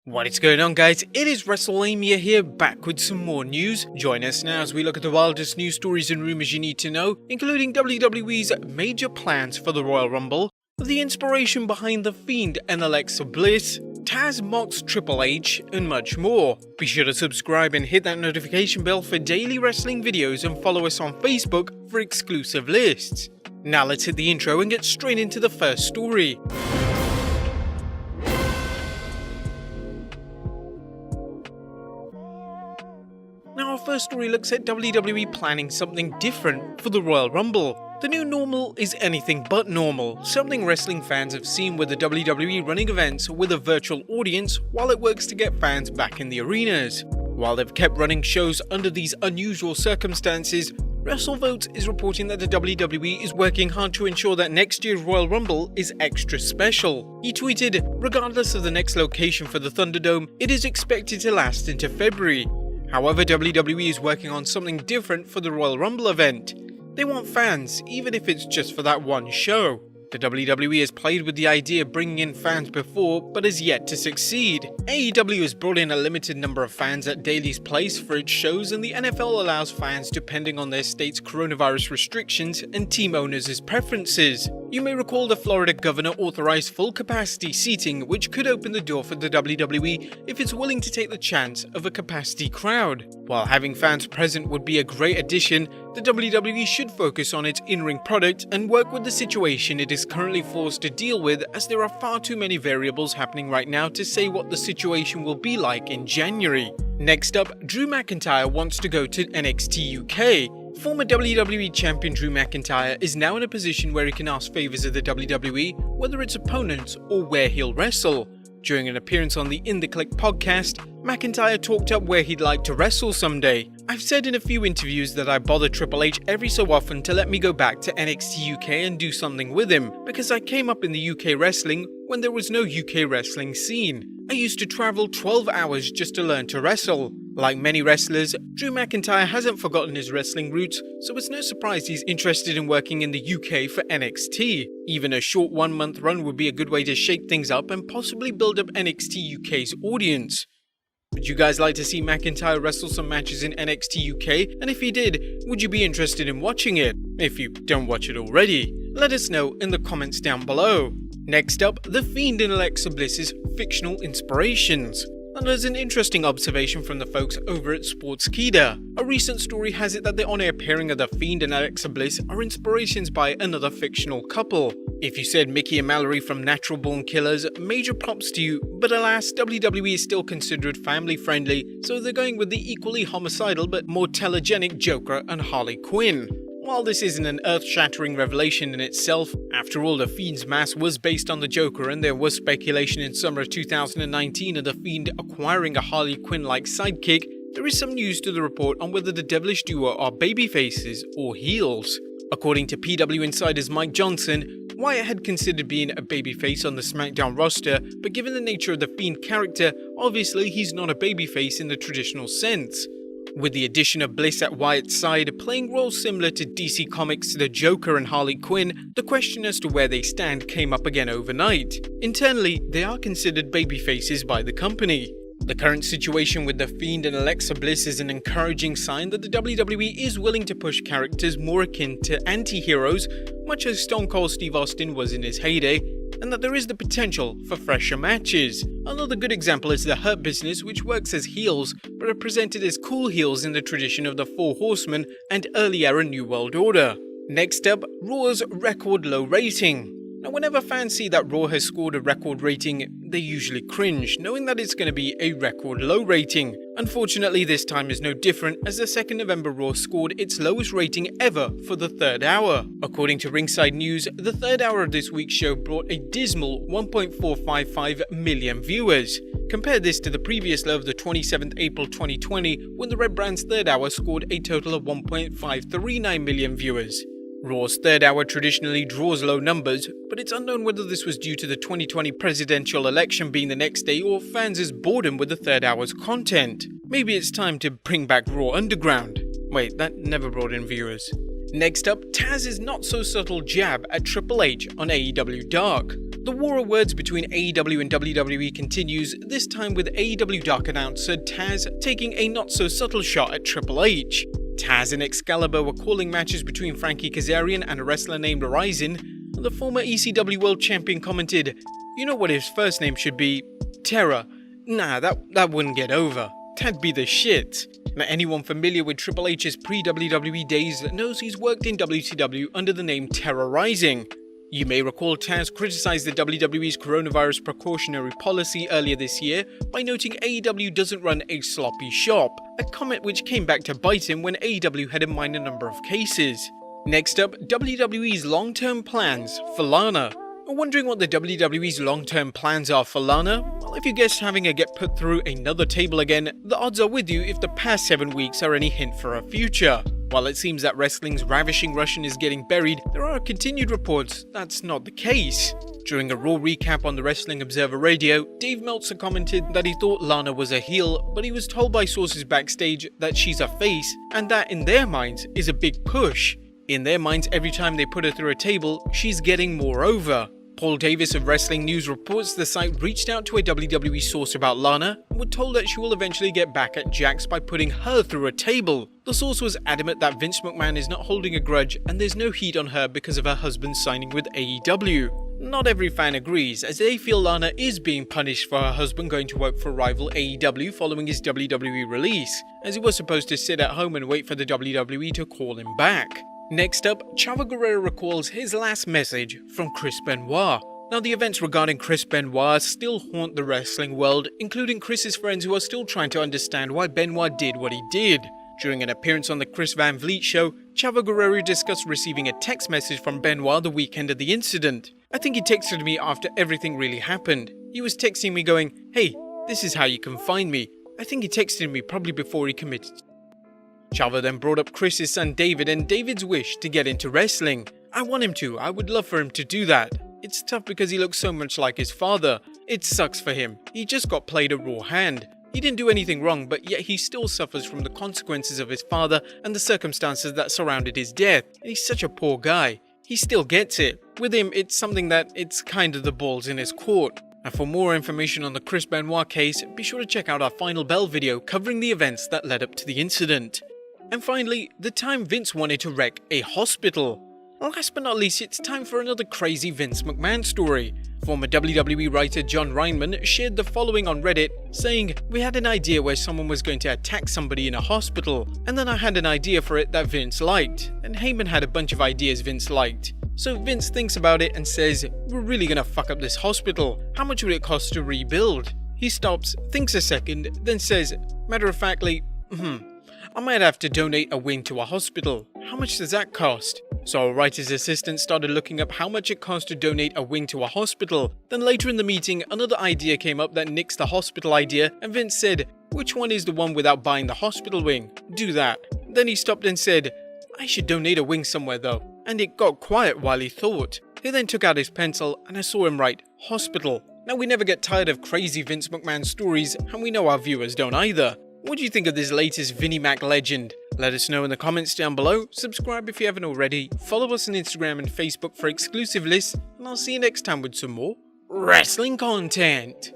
What is going on, guys? It is Wrestlelamia here, back with some more news. Join us now as we look at the wildest news stories and rumors you need to know, including WWE's major plans for the Royal Rumble, the inspiration behind The Fiend and Alexa Bliss, Tazz mocks Triple H, and much more. Be sure to subscribe and hit that notification bell for daily wrestling videos and follow us on Facebook for exclusive lists. Now let's hit the intro and get straight into the first story. Now, our first story looks at WWE planning something different for the Royal Rumble. The new normal is anything but normal, something wrestling fans have seen with the WWE running events with a virtual audience while it works to get fans back in the arenas. While they've kept running shows under these unusual circumstances, WrestleVotes is reporting that the WWE is working hard to ensure that next year's Royal Rumble is extra special. He tweeted, "Regardless of the next location for the Thunderdome, it is expected to last into February. However, WWE is working on something different for the Royal Rumble event. They want fans, even if it's just for that one show. The WWE has played with the idea of bringing in fans before, but has yet to succeed. AEW has brought in a limited number of fans at Daily's Place for its shows, and the NFL allows fans depending on their state's coronavirus restrictions and team owners' preferences. You may recall the Florida governor authorized full capacity seating, which could open the door for the WWE if it's willing to take the chance of a capacity crowd. While having fans present would be a great addition, the WWE should focus on its in-ring product and work with the situation it is currently forced to deal with, as there are far too many variables happening right now to say what the situation will be like in January." Next up, Drew McIntyre wants to go to NXT UK. Former WWE champion Drew McIntyre is now in a position where he can ask favors of the WWE, whether it's opponents or where he'll wrestle. During an appearance on the In The Click podcast, McIntyre talked up where he'd like to wrestle someday. "I've said in a few interviews that I bother Triple H every so often to let me go back to NXT UK and do something with him, because I came up in the UK wrestling when there was no UK wrestling scene. I used to travel 12 hours just to learn to wrestle." Like many wrestlers, Drew McIntyre hasn't forgotten his wrestling roots, so it's no surprise he's interested in working in the UK for NXT. Even a short 1-month run would be a good way to shake things up and possibly build up NXT UK's audience. Would you guys like to see McIntyre wrestle some matches in NXT UK? And if he did, would you be interested in watching it? If you don't watch it already, let us know in the comments down below. Next up, The Fiend and Alexa Bliss's fictional inspirations. And there's an interesting observation from the folks over at Sportskeeda. A recent story has it that the on-air pairing of The Fiend and Alexa Bliss are inspirations by another fictional couple. If you said Mickey and Mallory from Natural Born Killers, major props to you, but alas, WWE is still considered family-friendly, so they're going with the equally homicidal but more telegenic Joker and Harley Quinn. While this isn't an earth-shattering revelation in itself, after all, The Fiend's mask was based on the Joker, and there was speculation in summer of 2019 of The Fiend acquiring a Harley Quinn-like sidekick, there is some news to the report on whether the devilish duo are babyfaces or heels. According to PW Insider's Mike Johnson, Wyatt had considered being a babyface on the SmackDown roster, but given the nature of the Fiend character, obviously he's not a babyface in the traditional sense. With the addition of Bliss at Wyatt's side, playing roles similar to DC Comics' The Joker and Harley Quinn, the question as to where they stand came up again overnight. Internally, they are considered babyfaces by the company. The current situation with The Fiend and Alexa Bliss is an encouraging sign that the WWE is willing to push characters more akin to anti-heroes, much as Stone Cold Steve Austin was in his heyday, and that there is the potential for fresher matches. Another good example is the Hurt Business, which works as heels, but are presented as cool heels in the tradition of the Four Horsemen and early era New World Order. Next up, Raw's record low rating. Now, whenever fans see that Raw has scored a record rating, they usually cringe, knowing that it's going to be a record low rating. Unfortunately, this time is no different, as the 2nd November Raw scored its lowest rating ever for the third hour. According to Ringside News, the third hour of this week's show brought a dismal 1.455 million viewers. Compare this to the previous low of the 27th April 2020, when the Red Brand's third hour scored a total of 1.539 million viewers. Raw's third hour traditionally draws low numbers, but it's unknown whether this was due to the 2020 presidential election being the next day or fans' boredom with the third hour's content. Maybe it's time to bring back Raw Underground. Wait, that never brought in viewers. Next up, Tazz's not-so-subtle jab at Triple H on AEW Dark. The The war of words between AEW and WWE continues, this time with AEW Dark announcer Tazz taking a not-so-subtle shot at Triple H. Tazz and Excalibur were calling matches between Frankie Kazarian and a wrestler named Ryzen, and the former ECW World Champion commented, "You know what his first name should be? Terror. Nah, that wouldn't get over. That'd be the shit." Now, anyone familiar with Triple H's pre-WWE days knows he's worked in WCW under the name Terror Rising. You may recall Tazz criticized the WWE's coronavirus precautionary policy earlier this year by noting AEW doesn't run a sloppy shop, a comment which came back to bite him when AEW had a minor number of cases. Next up, WWE's long-term plans for Lana. Wondering what the WWE's long-term plans are for Lana? Well, if you guessed having her get put through another table again, the odds are with you if the past 7 weeks are any hint for her future. While it seems that wrestling's ravishing Russian is getting buried, there are continued reports that's not the case. During a Raw recap on the Wrestling Observer Radio, Dave Meltzer commented that he thought Lana was a heel, but he was told by sources backstage that she's a face, and that in their minds is a big push. In their minds, every time they put her through a table, she's getting more over. Paul Davis of Wrestling News reports the site reached out to a WWE source about Lana and were told that she will eventually get back at Jax by putting her through a table. The source was adamant that Vince McMahon is not holding a grudge and there's no heat on her because of her husband signing with AEW. Not every fan agrees, as they feel Lana is being punished for her husband going to work for rival AEW following his WWE release, as he was supposed to sit at home and wait for the WWE to call him back. Next up, Chavo Guerrero recalls his last message from Chris Benoit. Now, the events regarding Chris Benoit still haunt the wrestling world, including Chris's friends who are still trying to understand why Benoit did what he did. During an appearance on the Chris Van Vliet show, Chavo Guerrero discussed receiving a text message from Benoit the weekend of the incident. "I think he texted me after everything really happened. He was texting me going, 'Hey, this is how you can find me.' I think he texted me probably before he committed." Chavo then brought up Chris's son David and David's wish to get into wrestling. "I want him to. I would love for him to do that. It's tough because he looks so much like his father. It sucks for him. He just got played a raw hand. He didn't do anything wrong, but yet he still suffers from the consequences of his father and the circumstances that surrounded his death. And he's such a poor guy. He still gets it. With him, it's something that it's kind of the balls in his court." And for more information on the Chris Benoit case, be sure to check out our Final Bell video covering the events that led up to the incident. And finally, the time Vince wanted to wreck a hospital. Last but not least, it's time for another crazy Vince McMahon story. Former WWE writer John Reinman shared the following on Reddit, saying, "We had an idea where someone was going to attack somebody in a hospital, and then I had an idea for it that Vince liked, and Heyman had a bunch of ideas Vince liked. So Vince thinks about it and says, 'We're really gonna fuck up this hospital. How much would it cost to rebuild?' He stops, thinks a second, then says, matter-of-factly, I might have to donate a wing to a hospital. How much does that cost?" So a writer's assistant started looking up how much it cost to donate a wing to a hospital. Then later in the meeting, another idea came up that nixed the hospital idea, and Vince said, "Which one is the one without buying the hospital wing? Do that." Then he stopped and said, "I should donate a wing somewhere though." And it got quiet while he thought. He then took out his pencil and I saw him write, "Hospital." Now, we never get tired of crazy Vince McMahon stories, and we know our viewers don't either. What do you think of this latest Vinnie Mac legend? Let us know in the comments down below, subscribe if you haven't already, follow us on Instagram and Facebook for exclusive lists, and I'll see you next time with some more wrestling content.